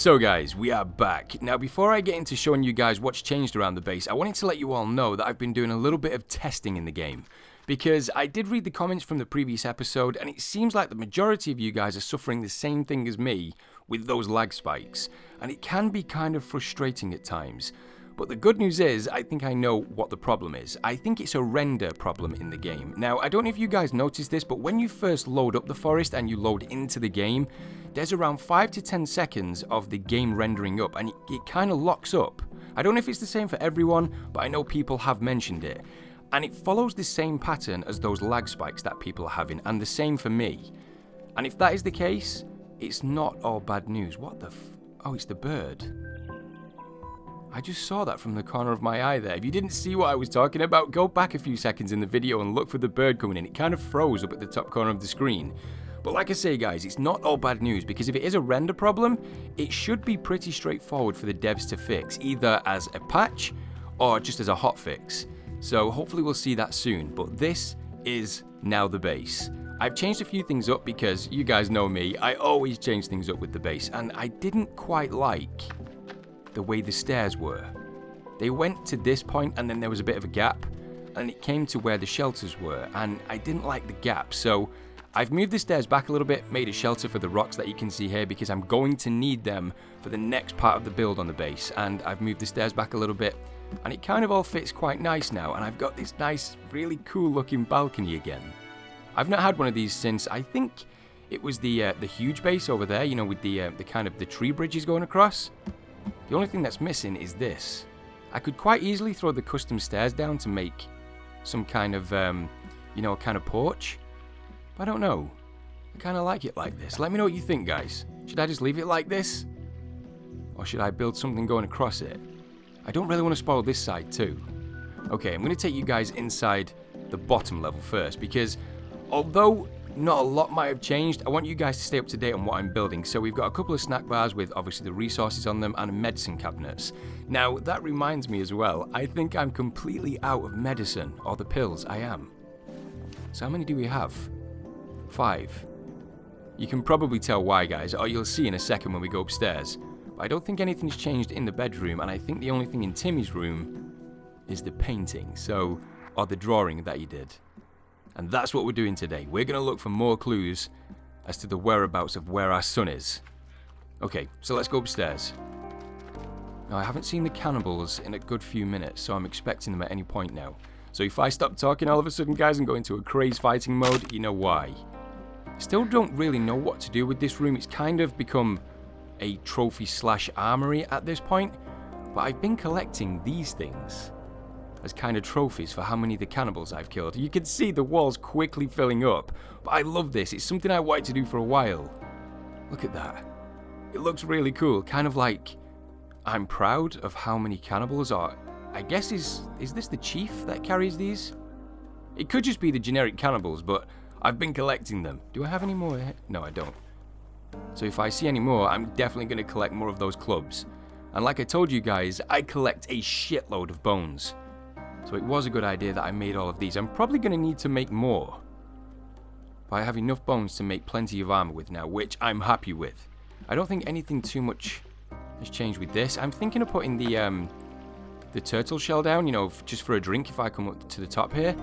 So guys, we are back. Now before I get into showing you guys what's changed around the base, I wanted to let you all know that I've been doing a little bit of testing in the game. Because I did read the comments from the previous episode, and it seems like the majority of you guys are suffering the same thing as me with those lag spikes. And it can be kind of frustrating at times. But the good news is, I think I know what the problem is. I think it's a render problem in the game. Now, I don't know if you guys noticed this, but when you first load up the forest and you load into the game, there's around 5 to 10 seconds of the game rendering up, and it kind of locks up. I don't know if it's the same for everyone, but I know people have mentioned it. And it follows the same pattern as those lag spikes that people are having, and the same for me. And if that is the case, it's not all bad news. What the oh, it's the bird. I just saw that from the corner of my eye there. If you didn't see what I was talking about, go back a few seconds in the video and look for the bird coming in. It kind of froze up at the top corner of the screen. But like I say guys, it's not all bad news, because if it is a render problem, it should be pretty straightforward for the devs to fix, either as a patch or just as a hotfix. So hopefully we'll see that soon, but this is now the base. I've changed a few things up because you guys know me, I always change things up with the base, and I didn't quite like the way the stairs were. They went to this point and then there was a bit of a gap, and it came to where the shelters were, and I didn't like the gap, so I've moved the stairs back a little bit, made a shelter for the rocks that you can see here because I'm going to need them for the next part of the build on the base, and I've moved the stairs back a little bit, and it kind of all fits quite nice now, and I've got this nice, really cool looking balcony again. I've not had one of these since, I think it was the huge base over there, you know, with the kind of the tree bridges going across. The only thing that's missing is this. I could quite easily throw the custom stairs down to make some kind of, you know, a kind of porch. But I don't know. I kind of like it like this. Let me know what you think, guys. Should I just leave it like this? Or should I build something going across it? I don't really want to spoil this side too. Okay, I'm going to take you guys inside the bottom level first, because although not a lot might have changed, I want you guys to stay up to date on what I'm building. So we've got a couple of snack bars with obviously the resources on them and medicine cabinets. Now that reminds me as well, I think I'm completely out of medicine, or the pills. I am. So how many do we have? 5. You can probably tell why, guys, or you'll see in a second when we go upstairs. But I don't think anything's changed in the bedroom, and I think the only thing in Timmy's room is the painting, so, or the drawing that he did. And that's what we're doing today. We're going to look for more clues as to the whereabouts of where our son is. Okay, so let's go upstairs. Now, I haven't seen the cannibals in a good few minutes, so I'm expecting them at any point now. So if I stop talking all of a sudden, guys, and go into a crazy fighting mode, you know why. Still don't really know what to do with this room. It's kind of become a trophy slash armory at this point. But I've been collecting these things as kind of trophies for how many of the cannibals I've killed. You can see the walls quickly filling up. But I love this. It's something I wanted to do for a while. Look at that. It looks really cool. Kind of like I'm proud of how many cannibals are. I guess is this the chief that carries these? It could just be the generic cannibals, but I've been collecting them. Do I have any more? No, I don't. So if I see any more, I'm definitely going to collect more of those clubs. And like I told you guys, I collect a shitload of bones. So it was a good idea that I made all of these. I'm probably going to need to make more. But I have enough bones to make plenty of armor with now, which I'm happy with. I don't think anything too much has changed with this. I'm thinking of putting the turtle shell down, you know, just for a drink if I come up to the top here.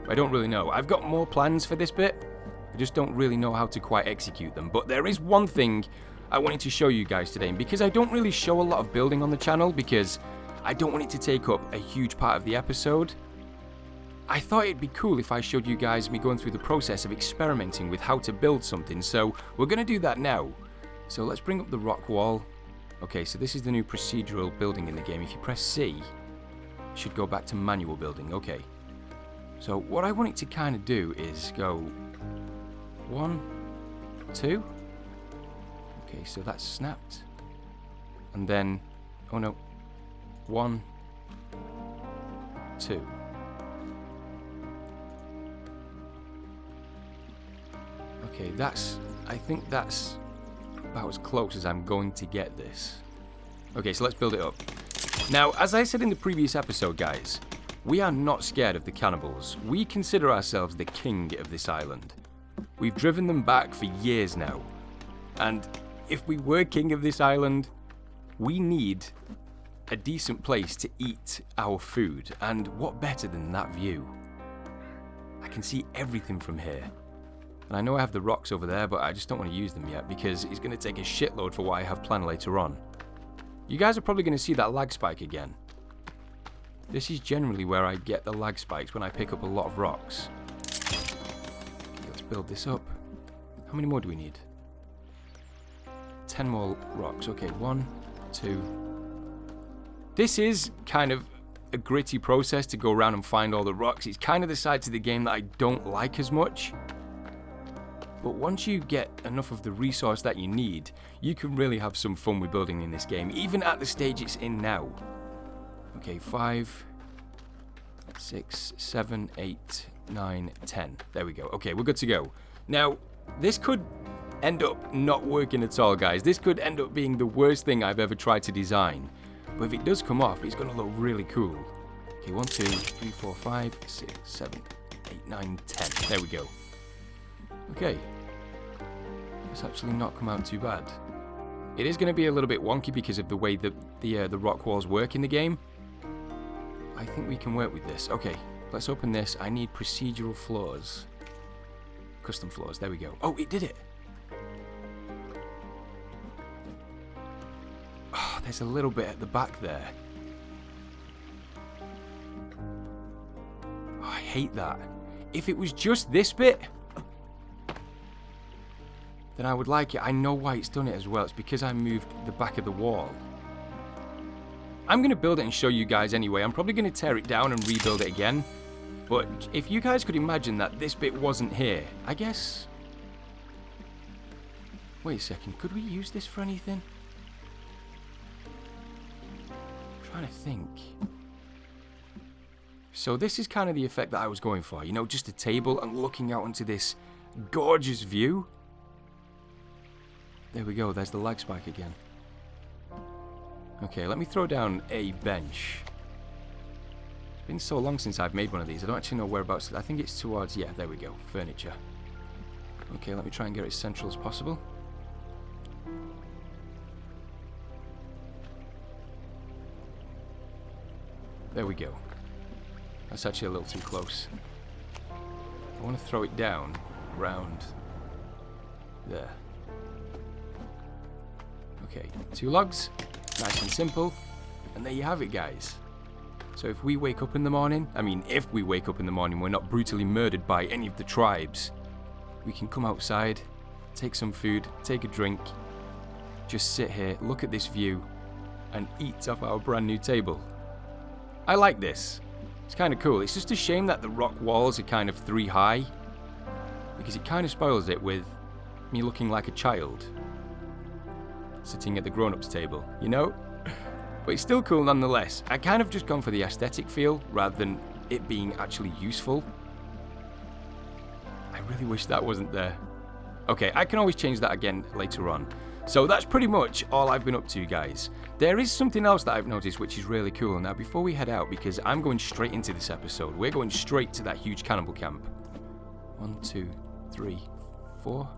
I don't really know. I've got more plans for this bit. I just don't really know how to quite execute them. But there is one thing I wanted to show you guys today. And because I don't really show a lot of building on the channel, because I don't want it to take up a huge part of the episode, I thought it'd be cool if I showed you guys me going through the process of experimenting with how to build something. So we're going to do that now. So let's bring up the rock wall. Okay, so this is the new procedural building in the game. If you press C, it should go back to manual building. Okay. So what I want it to kind of do is go 1, 2. Okay, so that's snapped. And then, oh no, 1, 2. Okay, I think that's about as close as I'm going to get this. Okay, so let's build it up. Now, as I said in the previous episode, guys, we are not scared of the cannibals. We consider ourselves the king of this island. We've driven them back for years now. And if we were king of this island, we need a decent place to eat our food. And what better than that view? I can see everything from here. And I know I have the rocks over there, but I just don't want to use them yet because it's going to take a shitload for what I have planned later on. You guys are probably going to see that lag spike again. This is generally where I get the lag spikes, when I pick up a lot of rocks. Okay, let's build this up. How many more do we need? 10 more rocks. Okay, 1, 2. This is kind of a gritty process to go around and find all the rocks. It's kind of the side to the game that I don't like as much. But once you get enough of the resource that you need, you can really have some fun with building in this game, even at the stage it's in now. Okay, 5, 6, 7, 8, 9, 10. There we go. Okay, we're good to go. Now, this could end up not working at all, guys. This could end up being the worst thing I've ever tried to design. But if it does come off, it's going to look really cool. Okay, 1, 2, 3, 4, 5, 6, 7, 8, 9, 10. There we go. Okay. It's actually not come out too bad. It is going to be a little bit wonky because of the way that the rock walls work in the game. I think we can work with this. Okay, let's open this. I need procedural floors. Custom floors. There we go. Oh, it did it. Oh, there's a little bit at the back there. Oh, I hate that. If it was just this bit, then I would like it. I know why it's done it as well. It's because I moved the back of the wall. I'm going to build it and show you guys anyway. I'm probably going to tear it down and rebuild it again. But if you guys could imagine that this bit wasn't here, I guess... Wait a second. Could we use this for anything? I'm trying to think. So this is kind of the effect that I was going for. You know, just a table and looking out onto this gorgeous view. There we go, there's the lag spike again. Okay, let me throw down a bench. It's been so long since I've made one of these, I don't actually know whereabouts. I think it's towards, yeah, there we go, furniture. Okay, let me try and get it as central as possible. There we go. That's actually a little too close. I want to throw it down around there. Okay, 2 logs, nice and simple, and there you have it, guys. So if we wake up in the morning, if we wake up in the morning, we're not brutally murdered by any of the tribes, we can come outside, take some food, take a drink, just sit here, look at this view, and eat off our brand new table. I like this. It's kind of cool. It's just a shame that the rock walls are kind of 3 high, because it kind of spoils it with me looking like a child sitting at the grown-ups table, you know? But it's still cool nonetheless. I kind of just gone for the aesthetic feel rather than it being actually useful. I really wish that wasn't there. Okay, I can always change that again later on. So that's pretty much all I've been up to, guys. There is something else that I've noticed which is really cool. Now, before we head out, because I'm going straight into this episode, we're going straight to that huge cannibal camp. 1, 2, 3, 4.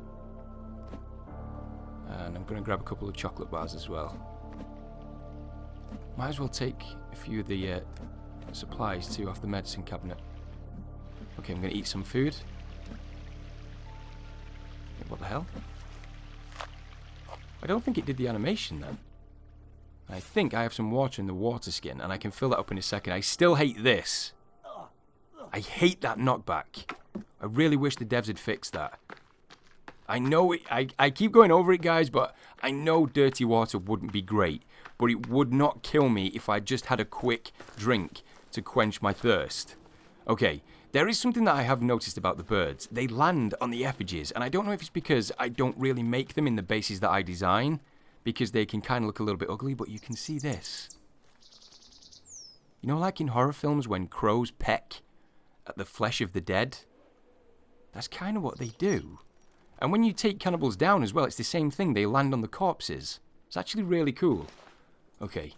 And I'm going to grab a couple of chocolate bars as well. Might as well take a few of the supplies too off the medicine cabinet. Okay, I'm going to eat some food. What the hell? I don't think it did the animation then. I think I have some water in the water skin and I can fill that up in a second. I still hate this. I hate that knockback. I really wish the devs had fixed that. I know it, I keep going over it, guys, but I know dirty water wouldn't be great, but it would not kill me if I just had a quick drink to quench my thirst. Okay, there is something that I have noticed about the birds. They land on the effigies, and I don't know if it's because I don't really make them in the bases that I design, because they can kind of look a little bit ugly, but you can see this. You know, like in horror films when crows peck at the flesh of the dead? That's kind of what they do. And when you take cannibals down as well, it's the same thing. They land on the corpses. It's actually really cool. Okay,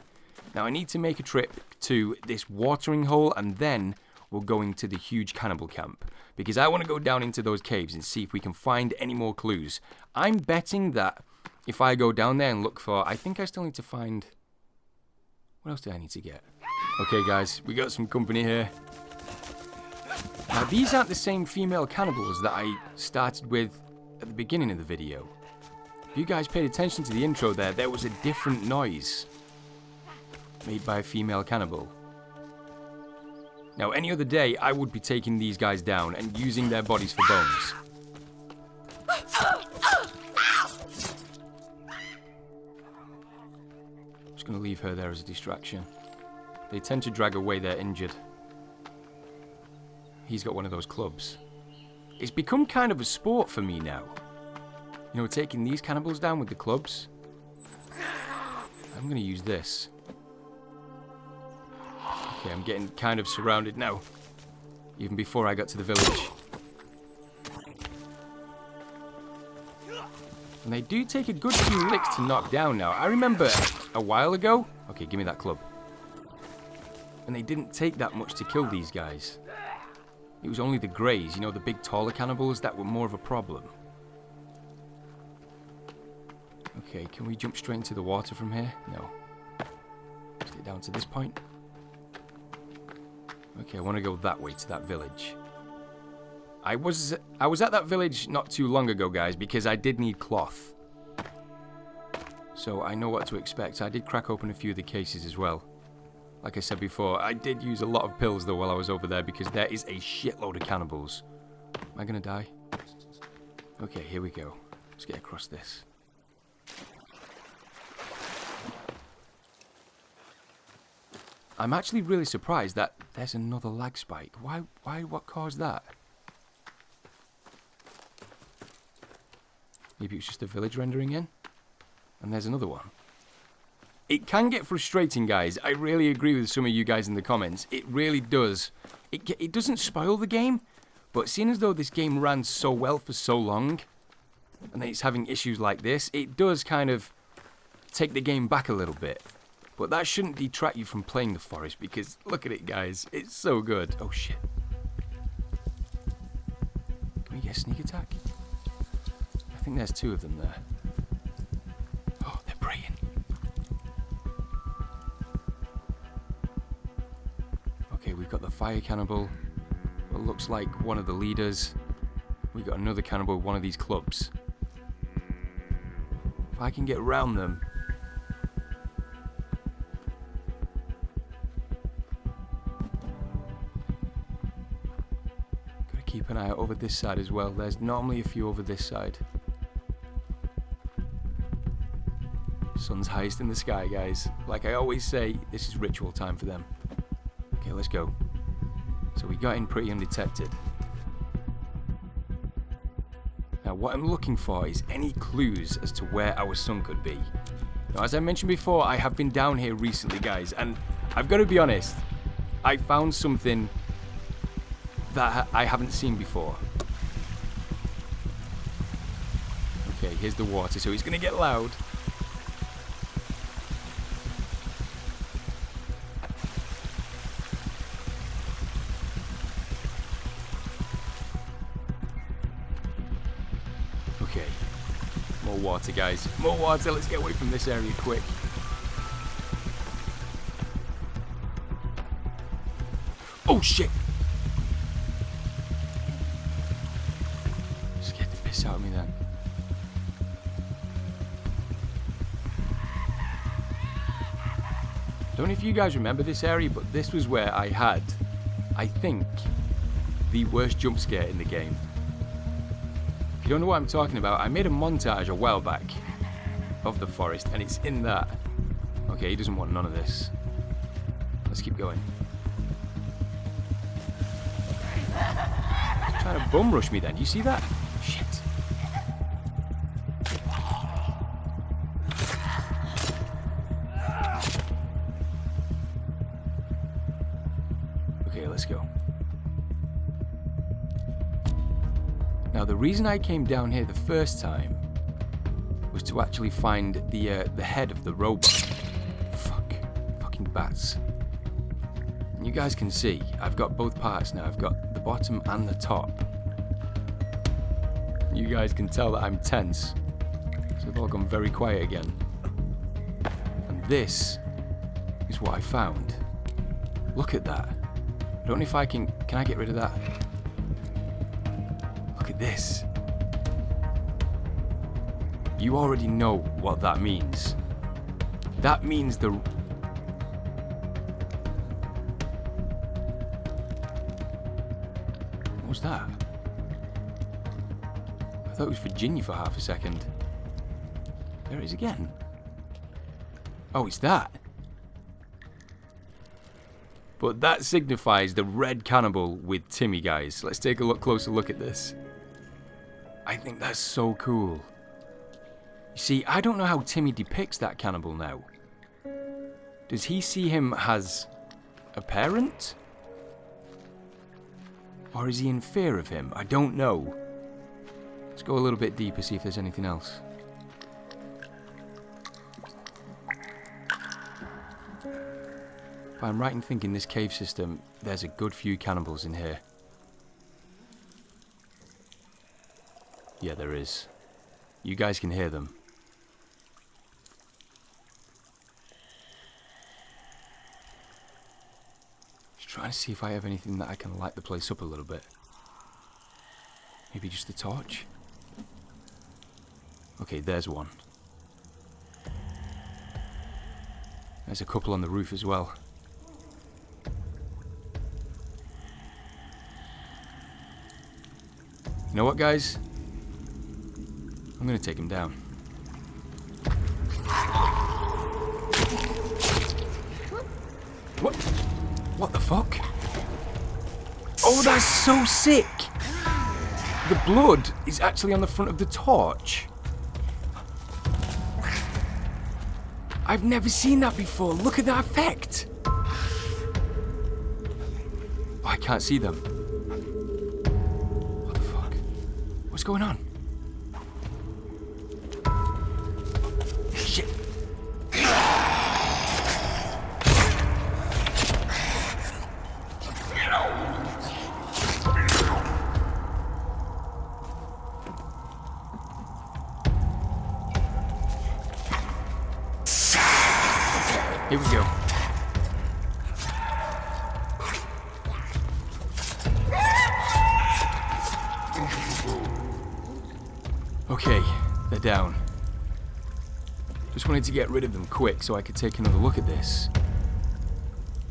now I need to make a trip to this watering hole, and then we're going to the huge cannibal camp, because I want to go down into those caves and see if we can find any more clues. I'm betting that if I go down there and look for... I think I still need to find... What else do I need to get? Okay, guys, we got some company here. Now, these aren't the same female cannibals that I started with at the beginning of the video. If you guys paid attention to the intro there was a different noise made by a female cannibal. Now, any other day, I would be taking these guys down and using their bodies for bones. Just gonna leave her there as a distraction. They tend to drag away their injured. He's got one of those clubs. It's become kind of a sport for me now. You know, taking these cannibals down with the clubs. I'm going to use this. Okay, I'm getting kind of surrounded now. Even before I got to the village. And they do take a good few licks to knock down now. I remember a while ago... Okay, give me that club. And they didn't take that much to kill these guys. It was only the greys, you know, the big taller cannibals, that were more of a problem. Okay, can we jump straight into the water from here? No. Let's get down to this point. Okay, I want to go that way to that village. I was at that village not too long ago, guys, because I did need cloth. So I know what to expect. I did crack open a few of the cases as well. Like I said before, I did use a lot of pills though while I was over there because there is a shitload of cannibals. Am I gonna die? Okay, here we go. Let's get across this. I'm actually really surprised that there's another lag spike. Why, what caused that? Maybe it was just a village rendering in? And there's another one. It can get frustrating, guys. I really agree with some of you guys in the comments. It really does. It doesn't spoil the game, but seeing as though this game ran so well for so long, and then it's having issues like this, it does kind of take the game back a little bit. But that shouldn't detract you from playing the forest, because look at it, guys. It's so good. Oh, shit. Can we get a sneak attack? I think there's two of them there. Oh, they're praying. Okay, we've got the fire cannibal. What looks like one of the leaders. We've got another cannibal with one of these clubs. If I can get around them. Gotta keep an eye out over this side as well. There's normally a few over this side. Sun's highest in the sky, guys. Like I always say, this is ritual time for them. Okay, let's go. So we got in pretty undetected. Now what I'm looking for is any clues as to where our son could be. Now as I mentioned before, I have been down here recently, guys, and I've got to be honest, I found something that I haven't seen before. Okay, here's the water, so he's gonna get loud. Okay, more water, guys. More water. Let's get away from this area quick. Oh shit! Scared the piss out of me then. Don't know if you guys remember this area, but this was where I had, I think, the worst jump scare in the game. If you don't know what I'm talking about, I made a montage a while back of the forest, and it's in that. Okay, he doesn't want none of this. Let's keep going. He's trying to bum rush me then, you see that? Shit. Okay, let's go. Now, the reason I came down here the first time was to actually find the head of the robot. Fucking bats. And you guys can see, I've got both parts now. I've got the bottom and the top. You guys can tell that I'm tense. So they've all gone very quiet again. And this is what I found. Look at that. I don't know if I can I get rid of that? Look at this. You already know what that means. That means the... What was that? I thought it was Virginia for half a second. There it is again. Oh, it's that. But that signifies the red cannibal with Timmy, guys. Let's take a closer look at this. I think that's so cool. You see, I don't know how Timmy depicts that cannibal now. Does he see him as a parent? Or is he in fear of him? I don't know. Let's go a little bit deeper, see if there's anything else. If I'm right in thinking this cave system, there's a good few cannibals in here. Yeah, there is. You guys can hear them. Just trying to see if I have anything that I can light the place up a little bit. Maybe just a torch? Okay, there's one. There's a couple on the roof as well. You know what, guys? I'm gonna take him down. What? What the fuck? Oh, that's so sick! The blood is actually on the front of the torch. I've never seen that before. Look at that effect. Oh, I can't see them. What the fuck? What's going on? Shit. Here we go. Okay, they're down. Just wanted to get rid of them quick so I could take another look at this.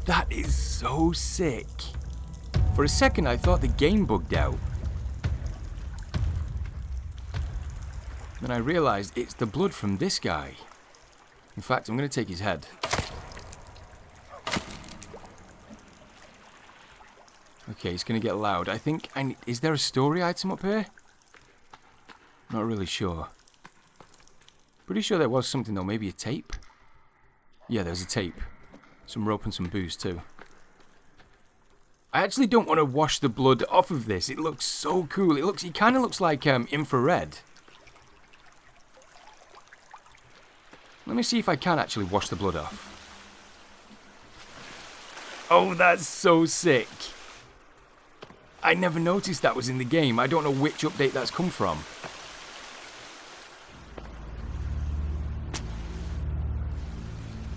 That is so sick. For a second I thought the game bugged out. Then I realized it's the blood from this guy. In fact, I'm going to take his head. Okay, it's going to get loud. I think is there a story item up here? Not really sure. Pretty sure there was something though, maybe a tape? Yeah, there's a tape. Some rope and some booze too. I actually don't want to wash the blood off of this. It looks so cool. It kind of looks like infrared. Let me see if I can actually wash the blood off. Oh, that's so sick. I never noticed that was in the game. I don't know which update that's come from.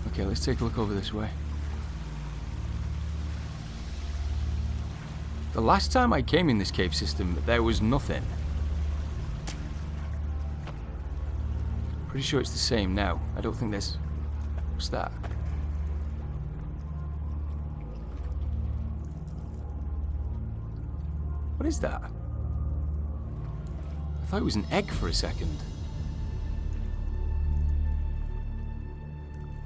Okay, let's take a look over this way. The last time I came in this cave system, there was nothing. Pretty sure it's the same now. I don't think there's... What's that? What is that? I thought it was an egg for a second.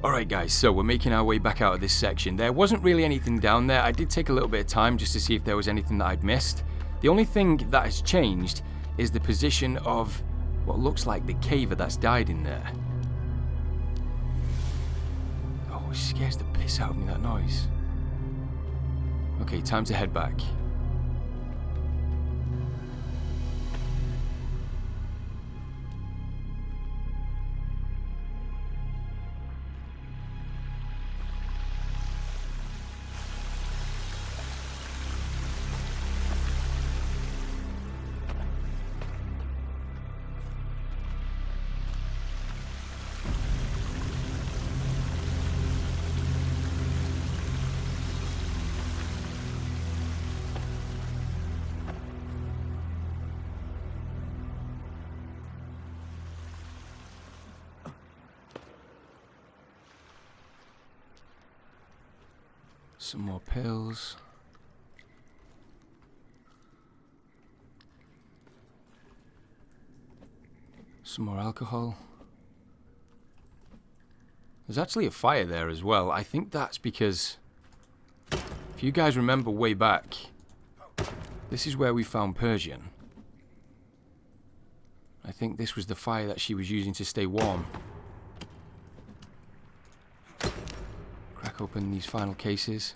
Alright guys, so we're making our way back out of this section. There wasn't really anything down there. I did take a little bit of time just to see if there was anything that I'd missed. The only thing that has changed is the position of what looks like the caver that's died in there. Oh, it scares the piss out of me, that noise. Okay, time to head back. Some more pills. Some more alcohol. There's actually a fire there as well. I think that's because, if you guys remember way back, this is where we found Persian. I think this was the fire that she was using to stay warm. Crack open these final cases.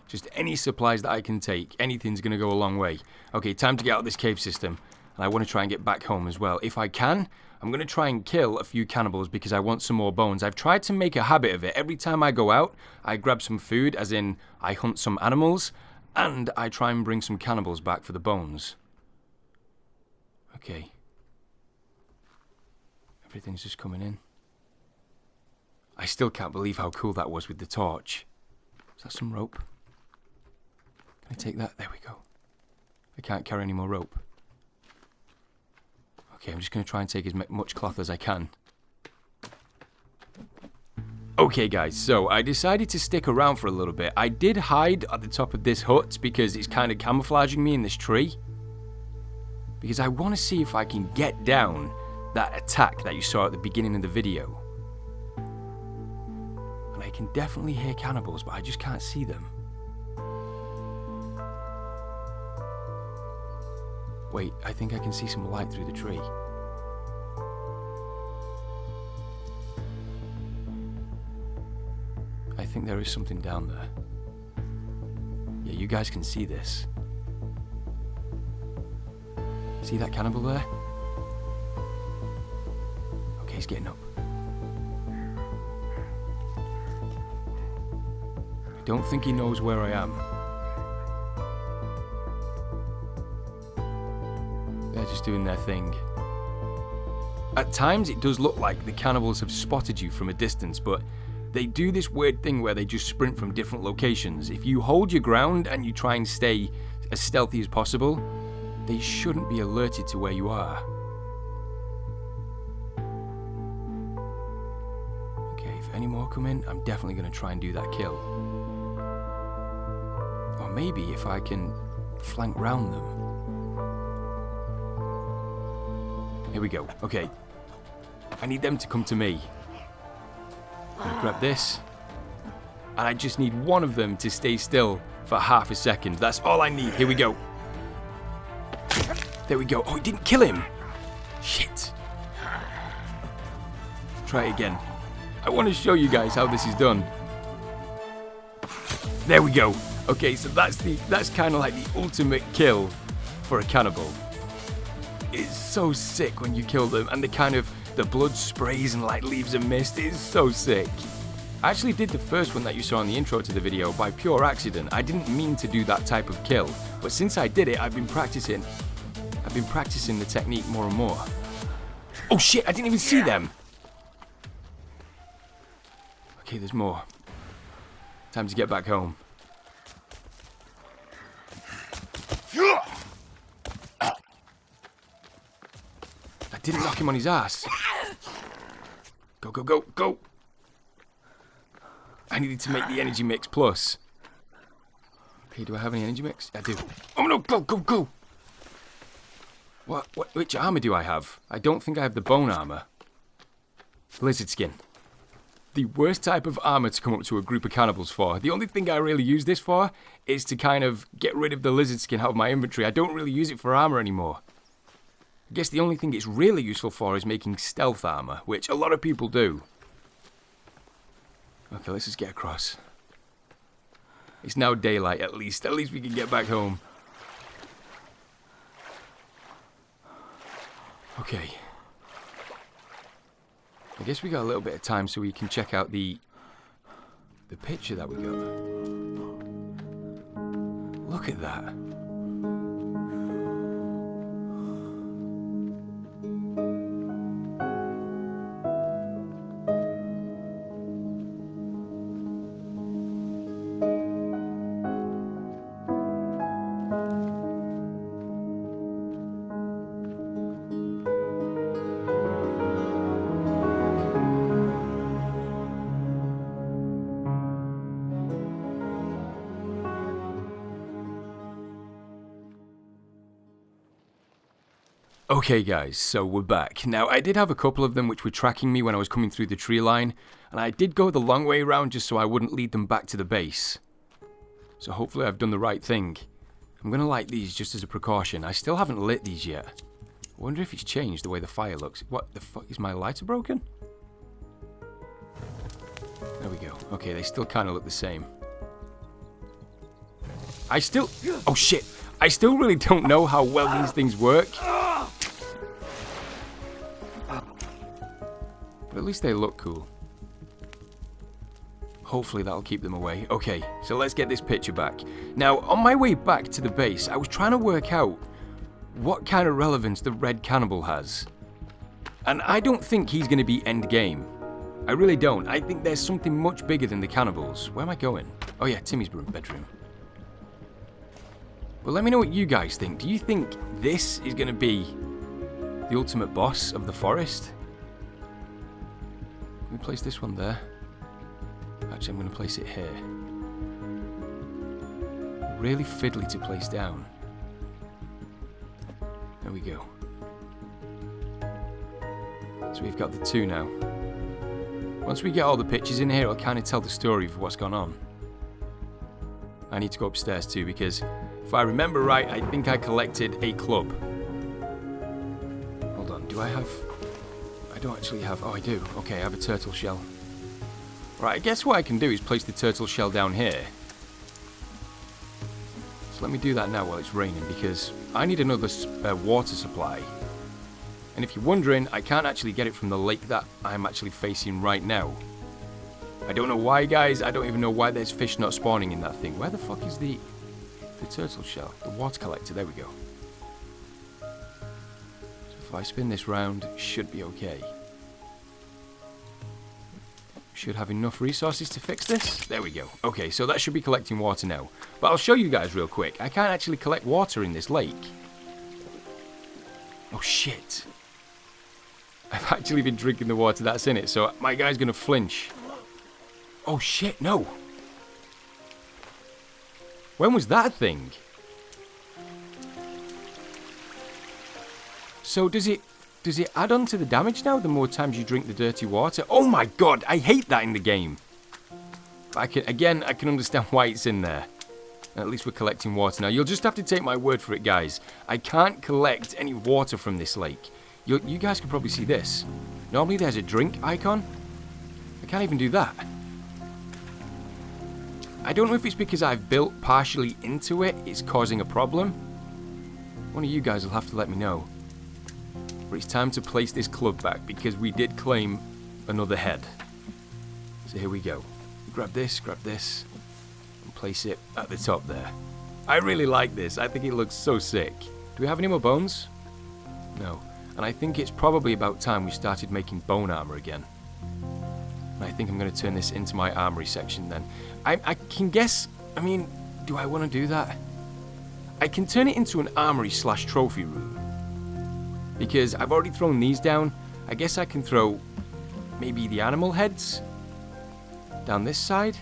Just any supplies that I can take. Anything's going to go a long way. Okay, time to get out of this cave system. And I want to try and get back home as well. If I can, I'm going to try and kill a few cannibals because I want some more bones. I've tried to make a habit of it. Every time I go out, I grab some food, as in I hunt some animals, and I try and bring some cannibals back for the bones. Okay. Everything's just coming in. I still can't believe how cool that was with the torch. Is that some rope? Can I take that? There we go. I can't carry any more rope. Okay, I'm just going to try and take as much cloth as I can. Okay guys, so I decided to stick around for a little bit. I did hide at the top of this hut because it's kind of camouflaging me in this tree. Because I want to see if I can get down that attack that you saw at the beginning of the video. And I can definitely hear cannibals, but I just can't see them. Wait, I think I can see some light through the tree. I think there is something down there. Yeah, you guys can see this. See that cannibal there? Okay, he's getting up. I don't think he knows where I am. They're just doing their thing. At times it does look like the cannibals have spotted you from a distance, but they do this weird thing where they just sprint from different locations. If you hold your ground and you try and stay as stealthy as possible, they shouldn't be alerted to where you are. Okay, if any more come in, I'm definitely going to try and do that kill. Or maybe if I can flank round them. Here we go. Okay. I need them to come to me. I'm gonna grab this. And I just need one of them to stay still for half a second. That's all I need. Here we go. There we go. Oh, he didn't kill him. Shit. Try it again. I want to show you guys how this is done. There we go. Okay, so that's kind of like the ultimate kill for a cannibal. It's so sick when you kill them, and the blood sprays and like leaves a mist. It's so sick. I actually did the first one that you saw in the intro to the video by pure accident. I didn't mean to do that type of kill, but since I did it, I've been practicing the technique more and more. Oh shit, I didn't even see them. Okay, there's more. Time to get back home. I didn't knock him on his ass. Go, go, go, go. I needed to make the energy mix plus. Okay, do I have any energy mix? I do. Oh no, go, go, go. Which armor do I have? I don't think I have the bone armor. Lizard skin. The worst type of armor to come up to a group of cannibals for. The only thing I really use this for is to kind of get rid of the lizard skin out of my inventory. I don't really use it for armor anymore. I guess the only thing it's really useful for is making stealth armor, which a lot of people do. Okay, let's just get across. It's now daylight at least. At least we can get back home. Okay. I guess we got a little bit of time so we can check out the picture that we got. Look at that. Okay guys, so we're back. Now I did have a couple of them which were tracking me when I was coming through the tree line, and I did go the long way around just so I wouldn't lead them back to the base. So hopefully I've done the right thing. I'm gonna light these just as a precaution. I still haven't lit these yet. I wonder if it's changed the way the fire looks. What the fuck, is my lighter broken? There we go. Okay, they still kind of look the same. Oh shit! I still really don't know how well these things work. But at least they look cool. Hopefully that'll keep them away. Okay, so let's get this picture back. Now, on my way back to the base, I was trying to work out what kind of relevance the red cannibal has. And I don't think he's going to be end game. I really don't. I think there's something much bigger than the cannibals. Where am I going? Oh yeah, Timmy's bedroom. Well, let me know what you guys think. Do you think this is going to be the ultimate boss of the forest? Can we place this one there? Actually, I'm going to place it here. Really fiddly to place down. There we go. So we've got the two now. Once we get all the pictures in here, it'll kind of tell the story of what's gone on. I need to go upstairs too, because if I remember right, I think I collected a club. Hold on, do I have... I don't actually have... Oh, I do. Okay, I have a turtle shell. Right, I guess what I can do is place the turtle shell down here. So let me do that now while it's raining, because I need another water supply. And if you're wondering, I can't actually get it from the lake that I'm actually facing right now. I don't know why, guys. I don't even know why there's fish not spawning in that thing. Where the fuck is the turtle shell? The water collector. There we go. So if I spin this round, it should be okay. Should have enough resources to fix this. There we go. Okay, so that should be collecting water now. But I'll show you guys real quick. I can't actually collect water in this lake. Oh, shit. I've actually been drinking the water that's in it, so my guy's going to flinch. Oh, shit, no. When was that a thing? So does it add on to the damage now the more times you drink the dirty water? Oh my god, I hate that in the game. I can understand why it's in there. At least we're collecting water now. You'll just have to take my word for it, guys. I can't collect any water from this lake. You guys can probably see this. Normally there's a drink icon. I can't even do that. I don't know if it's because I've built partially into it, it's causing a problem. One of you guys will have to let me know. But it's time to place this club back because we did claim another head. So here we go. Grab this, and place it at the top there. I really like this. I think it looks so sick. Do we have any more bones? No. And I think it's probably about time we started making bone armor again. And I think I'm going to turn this into my armory section then. I can guess, I mean, do I want to do that? I can turn it into an armory / trophy room. Because I've already thrown these down. I guess I can throw maybe the animal heads down this side.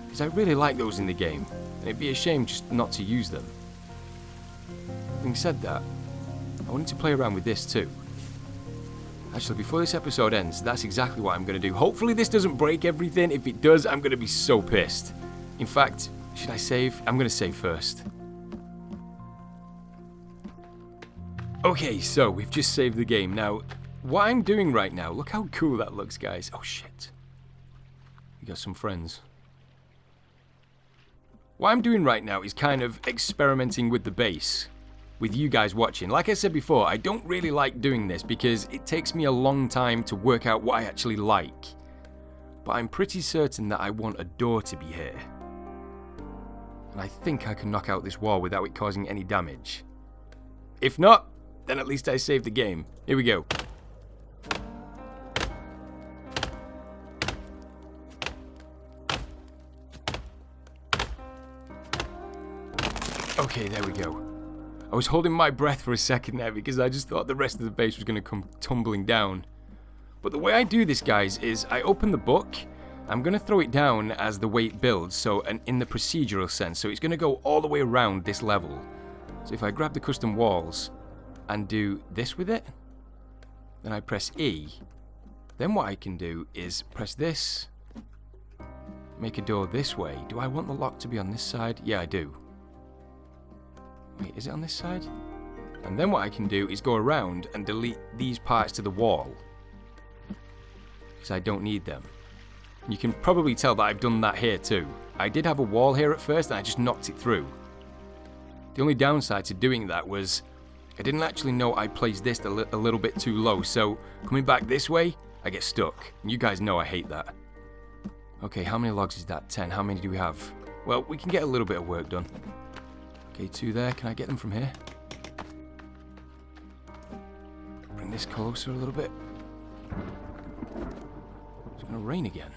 Because I really like those in the game. And it'd be a shame just not to use them. Having said that, I wanted to play around with this too. Actually, before this episode ends, that's exactly what I'm going to do. Hopefully this doesn't break everything. If it does, I'm going to be so pissed. In fact, should I save? I'm going to save first. Okay, so we've just saved the game. Now, what I'm doing right now, look how cool that looks, guys. Oh, shit. We got some friends. What I'm doing right now is kind of experimenting with the base. With you guys watching. Like I said before, I don't really like doing this because it takes me a long time to work out what I actually like. But I'm pretty certain that I want a door to be here. And I think I can knock out this wall without it causing any damage. If not, then at least I saved the game. Here we go. Okay, there we go. I was holding my breath for a second there because I just thought the rest of the base was going to come tumbling down. But the way I do this, guys, is I open the book. I'm going to throw it down as the way it builds, so in the procedural sense. So it's going to go all the way around this level. So if I grab the custom walls, and do this with it. Then I press E. Then what I can do is press this, make a door this way. Do I want the lock to be on this side? Yeah, I do. Wait, is it on this side? And then what I can do is go around and delete these parts to the wall, because I don't need them. You can probably tell that I've done that here too. I did have a wall here at first and I just knocked it through. The only downside to doing that was I didn't actually know I placed this a little bit too low, so coming back this way, I get stuck. And you guys know I hate that. Okay, how many logs is that? 10. How many do we have? Well, we can get a little bit of work done. Okay, 2 there. Can I get them from here? Bring this closer a little bit. It's gonna rain again.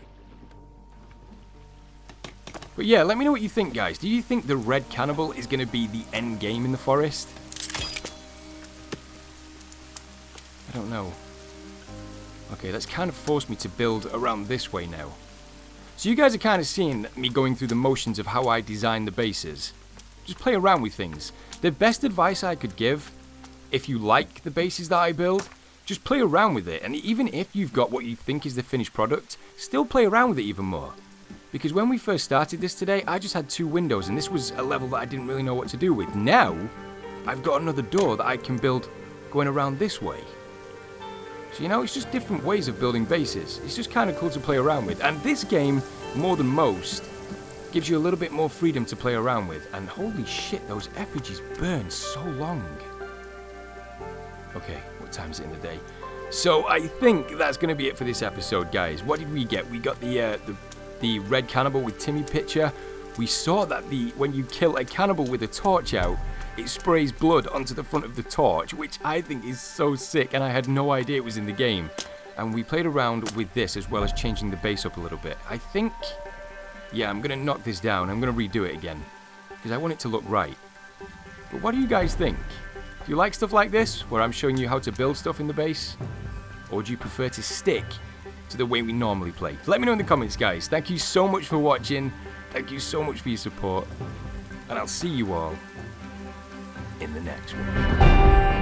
But yeah, let me know what you think, guys. Do you think the red cannibal is going to be the end game in the forest? I don't know. Okay, that's kind of forced me to build around this way now. So you guys are kind of seeing me going through the motions of how I design the bases. Just play around with things. The best advice I could give, if you like the bases that I build, just play around with it. And even if you've got what you think is the finished product, still play around with it even more. Because when we first started this today, I just had 2 windows, and this was a level that I didn't really know what to do with. Now, I've got another door that I can build going around this way. So, you know, it's just different ways of building bases. It's just kind of cool to play around with. And this game, more than most, gives you a little bit more freedom to play around with. And holy shit, those effigies burn so long. Okay, what time is it in the day? So I think that's going to be it for this episode, guys. What did we get? We got the red cannibal with Timmy picture. We saw that when you kill a cannibal with a torch out, it sprays blood onto the front of the torch, which I think is so sick, and I had no idea it was in the game. And we played around with this as well as changing the base up a little bit. I think, yeah, I'm going to knock this down. I'm going to redo it again, because I want it to look right. But what do you guys think? Do you like stuff like this, where I'm showing you how to build stuff in the base? Or do you prefer to stick to the way we normally play? Let me know in the comments, guys. Thank you so much for watching. Thank you so much for your support. And I'll see you all in the next one.